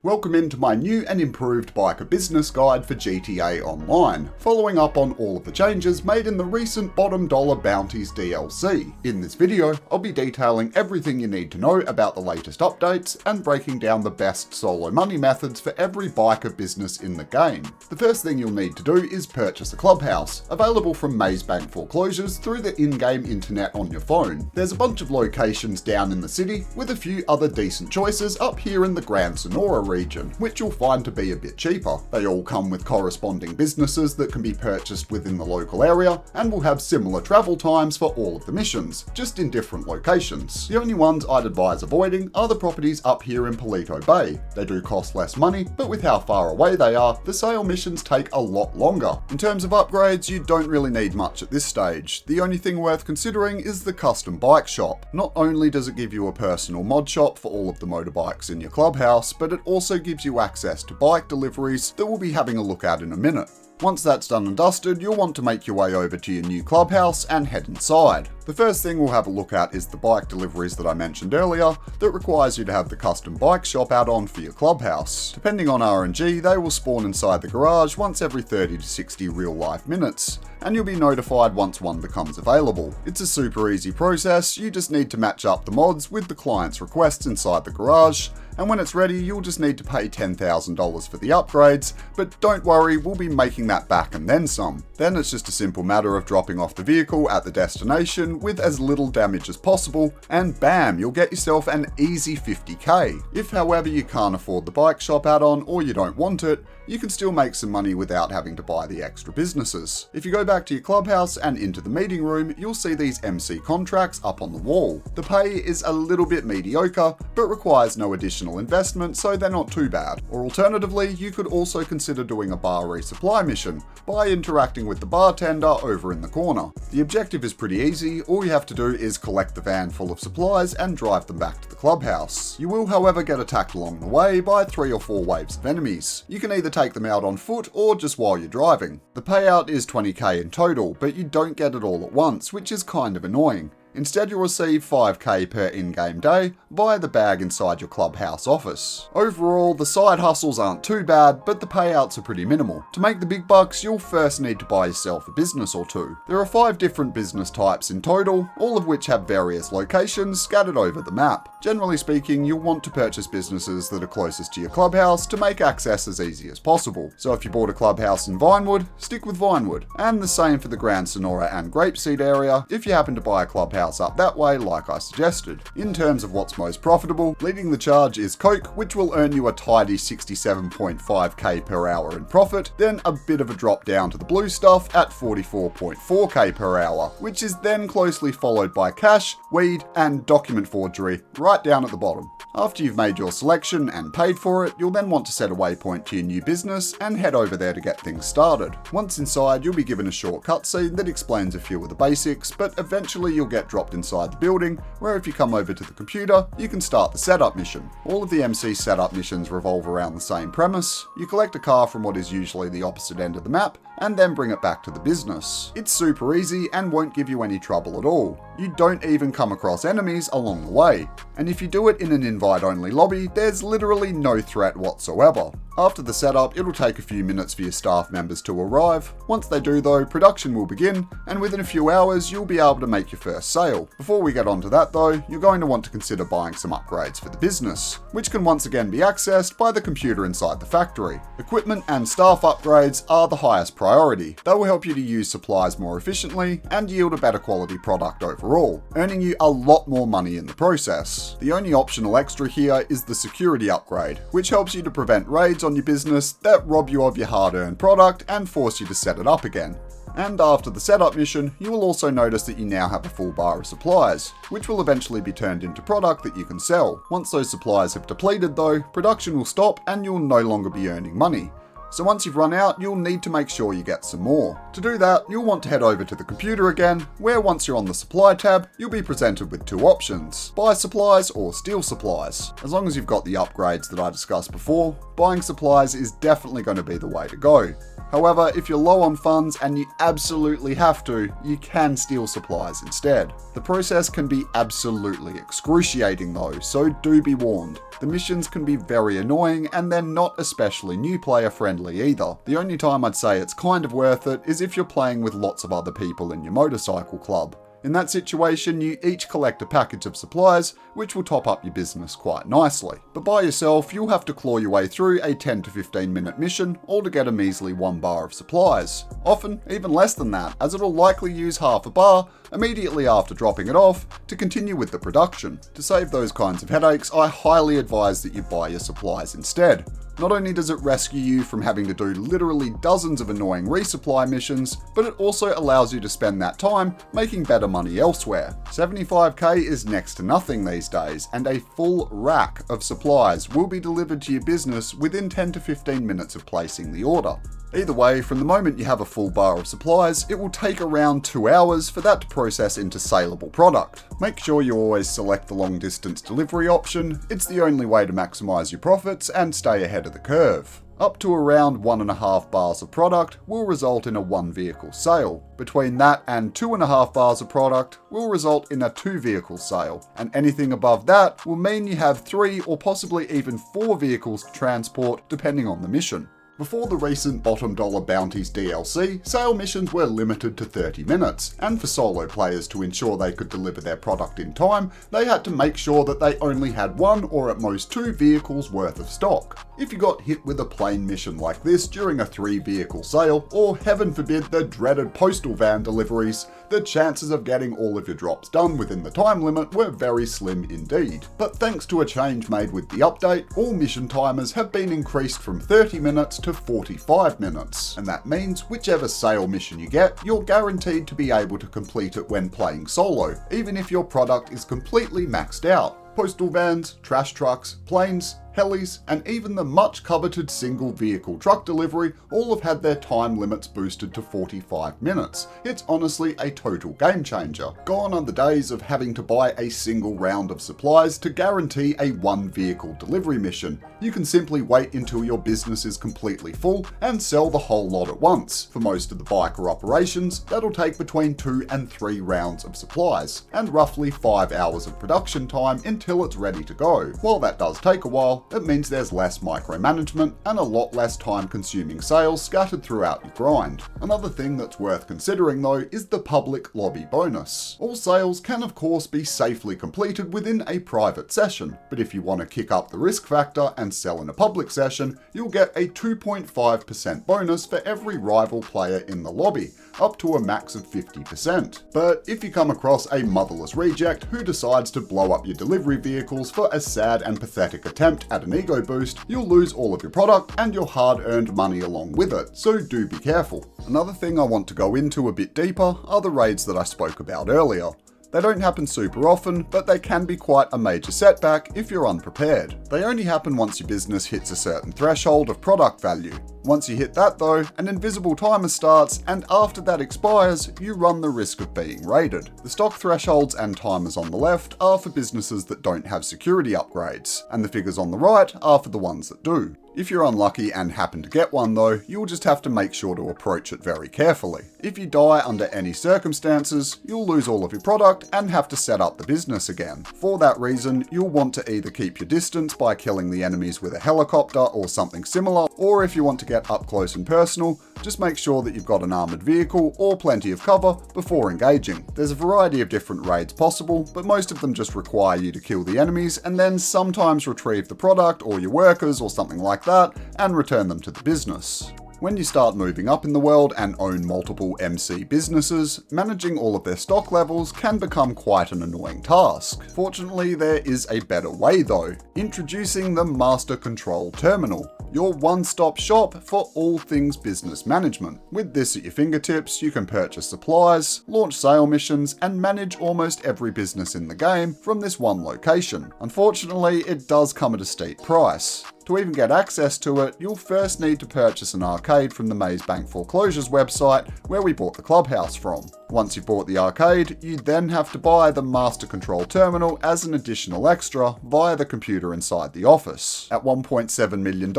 Welcome into my new and improved biker business guide for GTA Online, following up on all of the changes made in the recent Bottom Dollar Bounties DLC. In this video, I'll be detailing everything you need to know about the latest updates and breaking down the best solo money methods for every biker business in the game. The first thing you'll need to do is purchase a clubhouse, available from Maze Bank Foreclosures through the in-game internet on your phone. There's a bunch of locations down in the city, with a few other decent choices up here in the Grand Sonora region, which you'll find to be a bit cheaper. They all come with corresponding businesses that can be purchased within the local area, and will have similar travel times for all of the missions, just in different locations. The only ones I'd advise avoiding are the properties up here in Paleto Bay. They do cost less money, but with how far away they are, the sale missions take a lot longer. In terms of upgrades, you don't really need much at this stage. The only thing worth considering is the custom bike shop. Not only does it give you a personal mod shop for all of the motorbikes in your clubhouse, but it also gives you access to bike deliveries that we'll be having a look at in a minute. Once that's done and dusted, you'll want to make your way over to your new clubhouse and head inside. The first thing we'll have a look at is the bike deliveries that I mentioned earlier that requires you to have the custom bike shop add-on for your clubhouse. Depending on RNG, they will spawn inside the garage once every 30 to 60 real-life minutes, and you'll be notified once one becomes available. It's a super easy process, you just need to match up the mods with the client's requests inside the garage, and when it's ready, you'll just need to pay $10,000 for the upgrades, but don't worry, we'll be making that back and then some. Then it's just a simple matter of dropping off the vehicle at the destination with as little damage as possible, and bam, you'll get yourself an easy 50k. If however you can't afford the bike shop add-on or you don't want it, you can still make some money without having to buy the extra businesses. If you go back to your clubhouse and into the meeting room, you'll see these MC contracts up on the wall. The pay is a little bit mediocre, but requires no additional investment, so they're not too bad. Or alternatively, you could also consider doing a bar resupply mission by interacting with the bartender over in the corner. The objective is pretty easy, all you have to do is collect the van full of supplies and drive them back to the clubhouse. You will however get attacked along the way by 3 or 4 waves of enemies. You can either take them out on foot or just while you're driving. The payout is 20k in total, but you don't get it all at once, which is kind of annoying. Instead, you'll receive 5k per in-game day via the bag inside your clubhouse office. Overall, the side hustles aren't too bad, but the payouts are pretty minimal. To make the big bucks, you'll first need to buy yourself a business or two. There are 5 different business types in total, all of which have various locations scattered over the map. Generally speaking, you'll want to purchase businesses that are closest to your clubhouse to make access as easy as possible. So if you bought a clubhouse in Vinewood, stick with Vinewood. And the same for the Grand Sonora and Grapeseed area if you happen to buy a clubhouse up that way like I suggested. In terms of what's most profitable, leading the charge is Coke, which will earn you a tidy 67.5k per hour in profit, then a bit of a drop down to the blue stuff at 44.4k per hour, which is then closely followed by cash, weed, and document forgery right down at the bottom. After you've made your selection and paid for it, you'll then want to set a waypoint to your new business and head over there to get things started. Once inside, you'll be given a short cutscene that explains a few of the basics, but eventually you'll get dropped inside the building, where if you come over to the computer, you can start the setup mission. All of the MC setup missions revolve around the same premise. You collect a car from what is usually the opposite end of the map, and then bring it back to the business. It's super easy and won't give you any trouble at all. You don't even come across enemies along the way. And if you do it in an invite-only lobby, there's literally no threat whatsoever. After the setup, it'll take a few minutes for your staff members to arrive. Once they do though, production will begin, and within a few hours, you'll be able to make your first sale. Before we get onto that though, you're going to want to consider buying some upgrades for the business, which can once again be accessed by the computer inside the factory. Equipment and staff upgrades are the highest priority. They will help you to use supplies more efficiently and yield a better quality product overall, earning you a lot more money in the process. The only optional extra here is the security upgrade, which helps you to prevent raids on your business that rob you of your hard-earned product and force you to set it up again. And after the setup mission, you will also notice that you now have a full bar of supplies, which will eventually be turned into product that you can sell. Once those supplies have depleted though, production will stop and you'll no longer be earning money. So once you've run out, you'll need to make sure you get some more. To do that, you'll want to head over to the computer again, where once you're on the supply tab, you'll be presented with 2 options: buy supplies or steal supplies. As long as you've got the upgrades that I discussed before, buying supplies is definitely going to be the way to go. However, if you're low on funds and you absolutely have to, you can steal supplies instead. The process can be absolutely excruciating though, so do be warned. The missions can be very annoying and they're not especially new player friendly either. The only time I'd say it's kind of worth it is if you're playing with lots of other people in your motorcycle club. In that situation, you each collect a package of supplies, which will top up your business quite nicely. But by yourself, you'll have to claw your way through a 10 to 15 minute mission, all to get a measly 1 bar of supplies. Often, even less than that, as it'll likely use half a bar immediately after dropping it off to continue with the production. To save those kinds of headaches, I highly advise that you buy your supplies instead. Not only does it rescue you from having to do literally dozens of annoying resupply missions, but it also allows you to spend that time making better money elsewhere. 75k is next to nothing these days, and a full rack of supplies will be delivered to your business within 10 to 15 minutes of placing the order. Either way, from the moment you have a full bar of supplies, it will take around 2 hours for that to process into saleable product. Make sure you always select the long distance delivery option, it's the only way to maximise your profits and stay ahead of the curve. Up to around 1.5 bars of product will result in a 1 vehicle sale. Between that and 2.5 bars of product will result in a 2 vehicle sale, and anything above that will mean you have 3 or possibly even 4 vehicles to transport depending on the mission. Before the recent Bottom Dollar Bounties DLC, sale missions were limited to 30 minutes, and for solo players to ensure they could deliver their product in time, they had to make sure that they only had 1 or at most 2 vehicles worth of stock. If you got hit with a plane mission like this during a 3 vehicle sale, or heaven forbid the dreaded postal van deliveries, the chances of getting all of your drops done within the time limit were very slim indeed. But thanks to a change made with the update, all mission timers have been increased from 30 minutes to 45 minutes, and that means whichever sale mission you get, you're guaranteed to be able to complete it when playing solo, even if your product is completely maxed out. Postal vans, trash trucks, planes, helis, and even the much coveted single vehicle truck delivery all have had their time limits boosted to 45 minutes. It's honestly a total game changer. Gone are the days of having to buy a single round of supplies to guarantee a 1 vehicle delivery mission. You can simply wait until your business is completely full and sell the whole lot at once. For most of the biker operations, that'll take between 2 and 3 rounds of supplies, and roughly 5 hours of production time until it's ready to go. While that does take a while, it means there's less micromanagement and a lot less time-consuming sales scattered throughout your grind. Another thing that's worth considering though is the public lobby bonus. All sales can of course be safely completed within a private session, but if you want to kick up the risk factor and sell in a public session, you'll get a 2.5% bonus for every rival player in the lobby, up to a max of 50%. But if you come across a motherless reject who decides to blow up your delivery vehicles for a sad and pathetic attempt at an ego boost, you'll lose all of your product and your hard-earned money along with it, so do be careful. Another thing I want to go into a bit deeper are the raids that I spoke about earlier. They don't happen super often, but they can be quite a major setback if you're unprepared. They only happen once your business hits a certain threshold of product value. Once you hit that though, an invisible timer starts, and after that expires, you run the risk of being raided. The stock thresholds and timers on the left are for businesses that don't have security upgrades, and the figures on the right are for the ones that do. If you're unlucky and happen to get one though, you'll just have to make sure to approach it very carefully. If you die under any circumstances, you'll lose all of your product and have to set up the business again. For that reason, you'll want to either keep your distance by killing the enemies with a helicopter or something similar, or if you want to get up close and personal, just make sure that you've got an armoured vehicle or plenty of cover before engaging. There's a variety of different raids possible, but most of them just require you to kill the enemies and then sometimes retrieve the product or your workers or something like that and return them to the business. When you start moving up in the world and own multiple MC businesses, managing all of their stock levels can become quite an annoying task. Fortunately, there is a better way though. Introducing the Master Control Terminal, your one-stop shop for all things business management. With this at your fingertips, you can purchase supplies, launch sale missions, and manage almost every business in the game from this one location. Unfortunately, it does come at a steep price. To even get access to it, you'll first need to purchase an arcade from the Maze Bank Foreclosures website where we bought the clubhouse from. Once you've bought the arcade, you then have to buy the Master Control Terminal as an additional extra via the computer inside the office. At $1.7 million,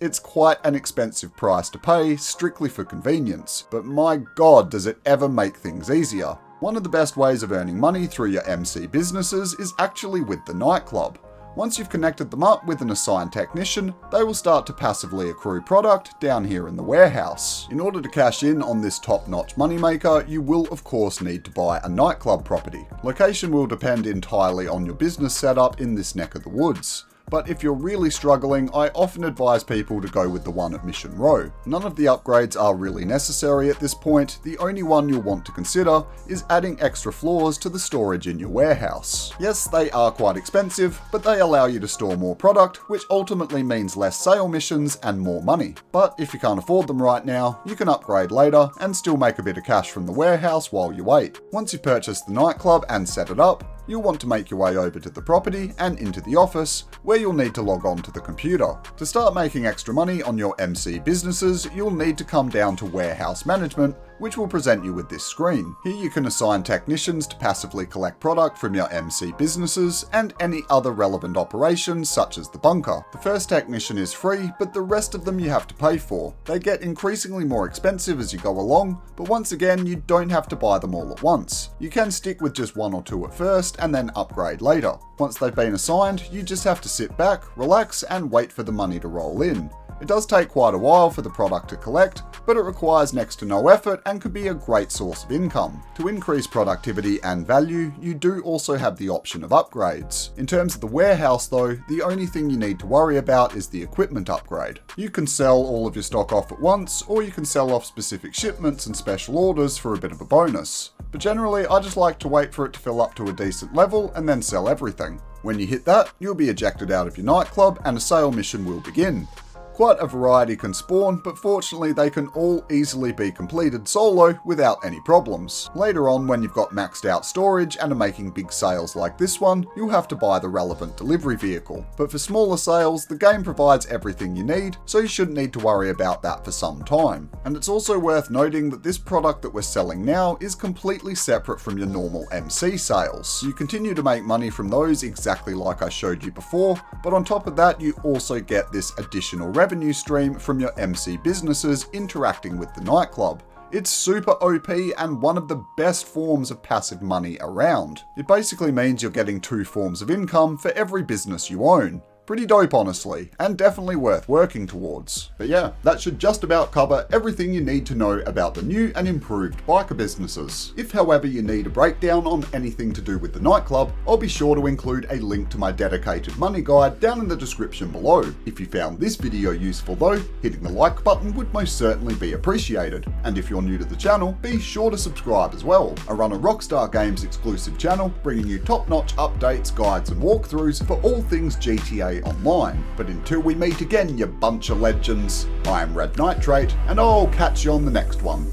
it's quite an expensive price to pay strictly for convenience, but my god does it ever make things easier. One of the best ways of earning money through your MC businesses is actually with the nightclub. Once you've connected them up with an assigned technician, they will start to passively accrue product down here in the warehouse. In order to cash in on this top-notch moneymaker, you will of course need to buy a nightclub property. Location will depend entirely on your business setup in this neck of the woods. But if you're really struggling, I often advise people to go with the one at Mission Row. None of the upgrades are really necessary at this point. The only one you'll want to consider is adding extra floors to the storage in your warehouse. Yes, they are quite expensive, but they allow you to store more product, which ultimately means less sale missions and more money. But if you can't afford them right now, you can upgrade later and still make a bit of cash from the warehouse while you wait. Once you've purchased the nightclub and set it up, you'll want to make your way over to the property and into the office, where you'll need to log on to the computer. To start making extra money on your MC businesses, you'll need to come down to Warehouse Management, which will present you with this screen. Here you can assign technicians to passively collect product from your MC businesses and any other relevant operations such as the bunker. The first technician is free, but the rest of them you have to pay for. They get increasingly more expensive as you go along, but once again you don't have to buy them all at once. You can stick with just one or two at first and then upgrade later. Once they've been assigned, you just have to sit back, relax and wait for the money to roll in. It does take quite a while for the product to collect, but it requires next to no effort and could be a great source of income. To increase productivity and value, you do also have the option of upgrades. In terms of the warehouse though, the only thing you need to worry about is the equipment upgrade. You can sell all of your stock off at once, or you can sell off specific shipments and special orders for a bit of a bonus. But generally, I just like to wait for it to fill up to a decent level and then sell everything. When you hit that, you'll be ejected out of your nightclub and a sale mission will begin. Quite a variety can spawn, but fortunately they can all easily be completed solo without any problems. Later on, when you've got maxed out storage and are making big sales like this one, you'll have to buy the relevant delivery vehicle. But for smaller sales, the game provides everything you need, so you shouldn't need to worry about that for some time. And it's also worth noting that this product that we're selling now is completely separate from your normal MC sales. You continue to make money from those exactly like I showed you before, but on top of that you also get this additional revenue stream from your MC businesses interacting with the nightclub. It's super OP and one of the best forms of passive money around. It basically means you're getting two forms of income for every business you own. Pretty dope honestly, and definitely worth working towards. But yeah, that should just about cover everything you need to know about the new and improved biker businesses. If however you need a breakdown on anything to do with the nightclub, I'll be sure to include a link to my dedicated money guide down in the description below. If you found this video useful though, hitting the like button would most certainly be appreciated. And if you're new to the channel, be sure to subscribe as well. I run a Rockstar Games exclusive channel, bringing you top-notch updates, guides and walkthroughs for all things GTA Online. But until we meet again, you bunch of legends, I am Red Nitrate, and I'll catch you on the next one.